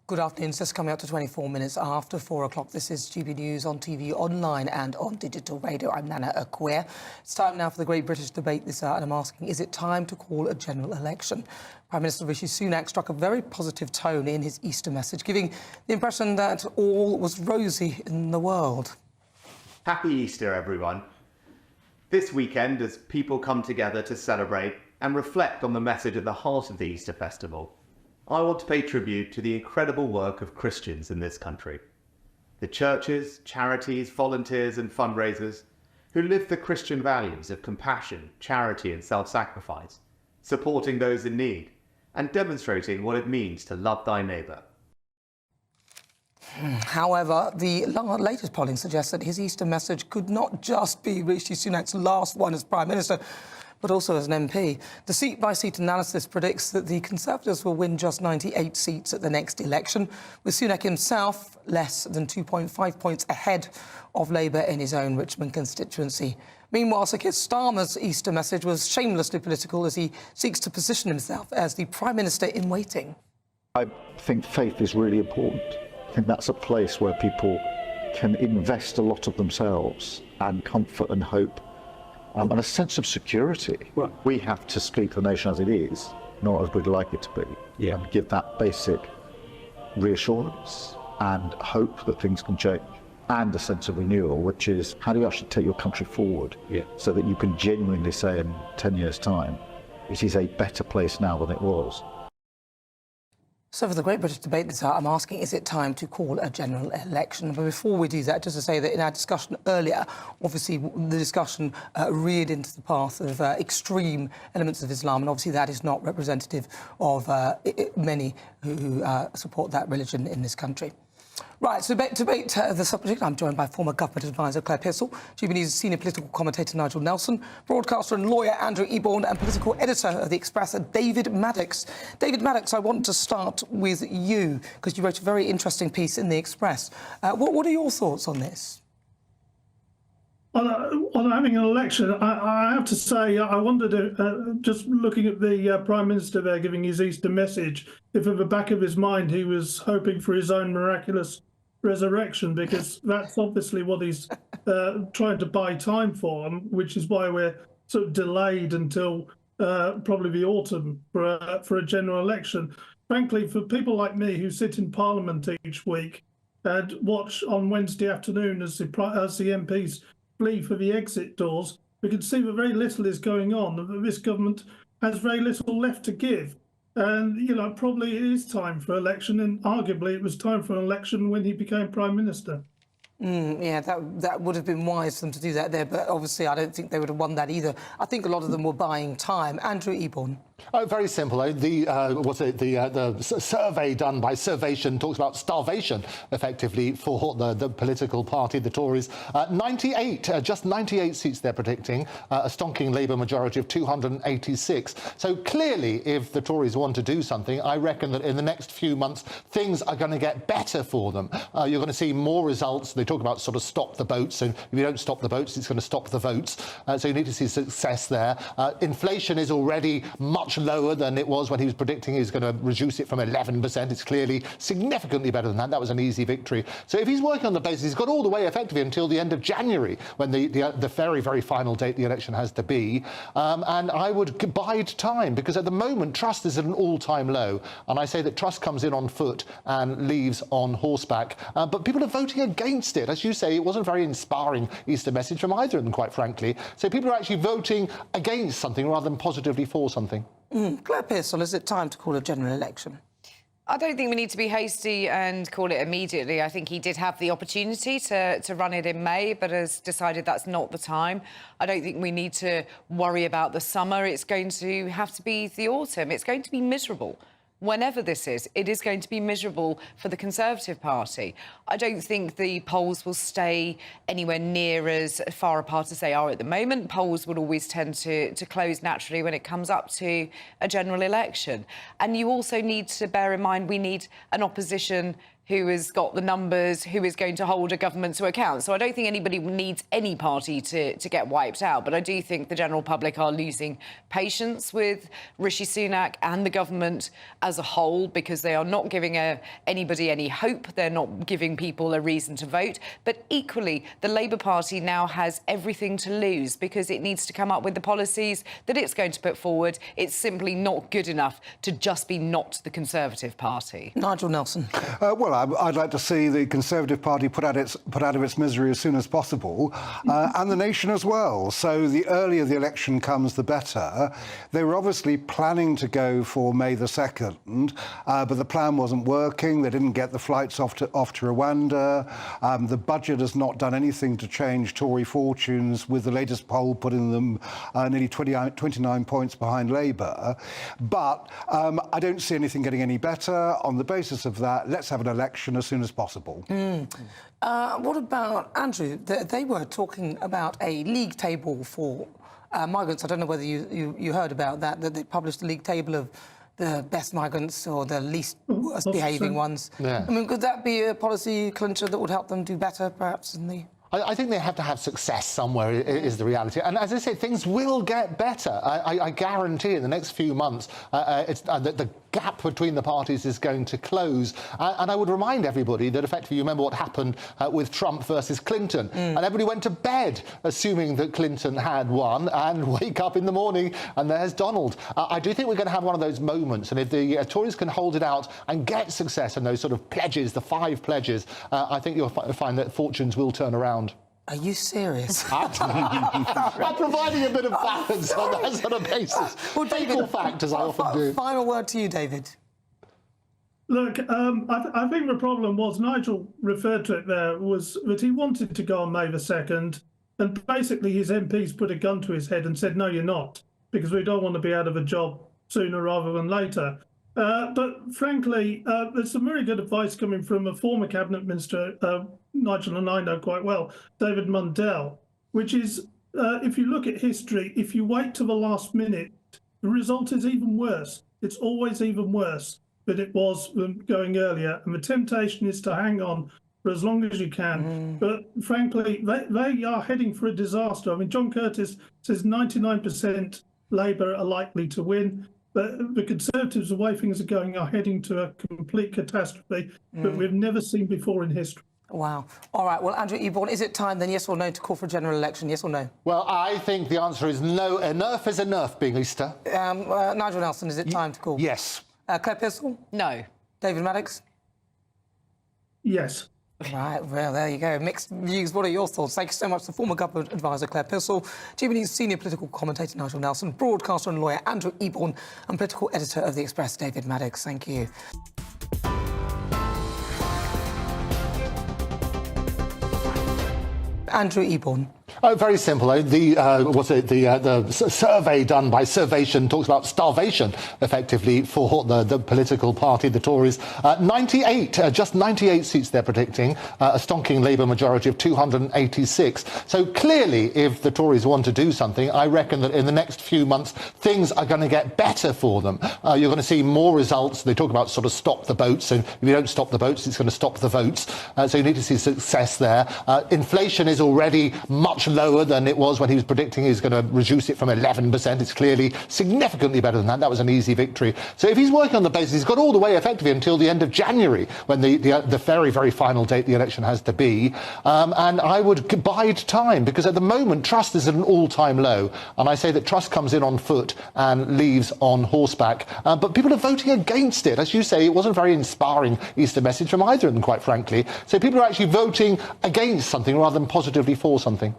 Good afternoon. It's just coming up to 24 minutes after 4 o'clock. This is GB News on TV, online and on digital radio. I'm Nana Akua. It's time now for the Great British Debate this hour, and I'm asking, is it time to call a general election? Prime Minister Rishi Sunak struck a very positive tone in his Easter message, giving the impression that all was rosy in the world. Happy Easter, everyone. This weekend, as people come together to celebrate and reflect on the message at the heart of the Easter festival, I want to pay tribute to the incredible work of Christians in this country. The churches, charities, volunteers and fundraisers who live the Christian values of compassion, charity and self-sacrifice, supporting those in need and demonstrating what it means to love thy neighbour. However, the latest polling suggests that his Easter message could not just be Rishi Sunak's last one as Prime Minister, but also as an MP. The seat-by-seat analysis predicts that the Conservatives will win just 98 seats at the next election, with Sunak himself less than 2.5 points ahead of Labour in his own Richmond constituency. Meanwhile, Sir Keir Starmer's Easter message was shamelessly political as he seeks to position himself as the Prime Minister in waiting. I think faith is really important. I think that's a place where people can invest a lot of themselves and comfort and hope. And a sense of security. Well, we have to speak the nation as it is, not as we'd like it to be, and give that basic reassurance and hope that things can change, and a sense of renewal, which is how do you actually take your country forward so that you can genuinely say in 10 years' time, it is a better place now than it was. So for the Great British Debate this hour, I'm asking, is it time to call a general election? But before we do that, just to say that in our discussion earlier, obviously the discussion reared into the path of extreme elements of Islam, and obviously that is not representative of many who support that religion in this country. Right, so to debate the subject, I'm joined by former government advisor Claire Pearsall, GB News senior political commentator Nigel Nelson, broadcaster and lawyer Andrew Eborn, and political editor of The Express, David Maddox. David Maddox, I want to start with you, because you wrote a very interesting piece in The Express. What are your thoughts on this? On having an election, I have to say, I wondered, just looking at the Prime Minister there giving his Easter message, if at the back of his mind he was hoping for his own miraculous resurrection, because that's obviously what he's trying to buy time for, which is why we're sort of delayed until probably the autumn for a general election. Frankly, for people like me who sit in Parliament each week and watch on Wednesday afternoon as the MPs flee for the exit doors, we can see that very little is going on, that this government has very little left to give. And, you know, probably it is time for election, and arguably it was time for an election when he became Prime Minister. Yeah, that would have been wise for them to do that there, but obviously I don't think they would have won that either. I think a lot of them were buying time. Andrew Eborn. Very simple. The survey done by Survation talks about starvation, effectively, for the political party, the Tories. 98, just 98 seats they're predicting, a stonking Labour majority of 286. So clearly, if the Tories want to do something, I reckon that in the next few months, things are going to get better for them. You're going to see more results. They talk about sort of stop the boats, and if you don't stop the boats, it's going to stop the votes. So you need to see success there. Inflation is already much lower than it was when he was predicting he was going to reduce it from 11%. It's clearly significantly better than that. That was an easy victory. So if he's working on the basis, he's got all the way effectively until the end of January, when the very, very final date the election has to be. And I would bide time, because at the moment trust is at an all-time low. And I say that trust comes in on foot and leaves on horseback. But people are voting against it. As you say, it wasn't a very inspiring Easter message from either of them, quite frankly. So people are actually voting against something rather than positively for something. Claire Pearsall, is it time to call a general election? I don't think we need to be hasty and call it immediately. I think he did have the opportunity to run it in May, but has decided that's not the time. I don't think we need to worry about the summer. It's going to have to be the autumn. It's going to be miserable. Whenever this is, it is going to be miserable for the Conservative Party. I don't think the polls will stay anywhere near as far apart as they are at the moment. Polls will always tend to close naturally when it comes up to a general election. And you also need to bear in mind we need an opposition who has got the numbers, who is going to hold a government to account. So I don't think anybody needs any party to get wiped out. But I do think the general public are losing patience with Rishi Sunak and the government as a whole, because they are not giving anybody any hope. They're not giving people a reason to vote. But equally, the Labour Party now has everything to lose, because it needs to come up with the policies that it's going to put forward. It's simply not good enough to just be not the Conservative Party. Nigel Nelson. Well, I'd like to see the Conservative Party put out of its misery as soon as possible, and the nation as well. So the earlier the election comes, the better. They were obviously planning to go for May the 2nd, but the plan wasn't working. They didn't get the flights off to Rwanda. The budget has not done anything to change Tory fortunes, with the latest poll putting them nearly 29 points behind Labour. But I don't see anything getting any better. On the basis of that, let's have an election as soon as possible. What about, Andrew? They were talking about a league table for migrants. I don't know whether you heard about that they published a league table of the best migrants or the least worst behaving ones. Yeah. I mean, could that be a policy clincher that would help them do better, perhaps, in the... I think they have to have success somewhere, is the reality. And as I say, things will get better. I guarantee in the next few months the gap between the parties is going to close. And I would remind everybody that effectively, you remember what happened with Trump versus Clinton. And everybody went to bed assuming that Clinton had won, and wake up in the morning and there's Donald. I do think we're going to have one of those moments. And if the Tories can hold it out and get success in those sort of pledges, the 5 pledges, I think you'll find that fortunes will turn around. Are you serious? I'm providing a bit of balance on that sort of basis. Well, Fatal fact, as I often do. Final word to you, David. Look, I think the problem was, Nigel referred to it there, was that he wanted to go on May the 2nd, and basically his MPs put a gun to his head and said, no, you're not, because we don't want to be out of a job sooner rather than later. But frankly, there's some very good advice coming from a former cabinet minister, Nigel and I know quite well, David Mundell, which is, if you look at history, if you wait to the last minute, the result is even worse. It's always even worse than it was going earlier. And the temptation is to hang on for as long as you can. But frankly, they are heading for a disaster. I mean, John Curtis says 99% Labour are likely to win. But the Conservatives, the way things are going, are heading to a complete catastrophe that we've never seen before in history. Wow. All right. Well, Andrew Eborn, is it time then, yes or no, to call for a general election? Yes or no? Well, I think the answer is no. Enough is enough, Big Easter. Nigel Nelson, is it time to call? Yes. Claire Pearsall? No. David Maddox? Yes. Right, well, there you go. Mixed views. What are your thoughts? Thank you so much to former government advisor Claire Pearsall, GB News senior political commentator Nigel Nelson, broadcaster and lawyer Andrew Eborn, and political editor of The Express David Maddox. Thank you. Andrew Eborn. Very simple. The survey done by Survation talks about starvation, effectively, for the political party, the Tories. 98, just 98 seats they're predicting, a stonking Labour majority of 286. So clearly, if the Tories want to do something, I reckon that in the next few months, things are going to get better for them. You're going to see more results. They talk about sort of stop the boats, and if you don't stop the boats, it's going to stop the votes. So you need to see success there. Inflation is already much lower than it was when he was predicting he was going to reduce it from 11%. It's clearly significantly better than that. That was an easy victory. So if he's working on the basis, he's got all the way effectively until the end of January, when the very, very final date the election has to be. And I would bide time, because at the moment, trust is at an all-time low. And I say that trust comes in on foot and leaves on horseback. But people are voting against it. As you say, it wasn't a very inspiring Easter message from either of them, quite frankly. So people are actually voting against something rather than positively for something.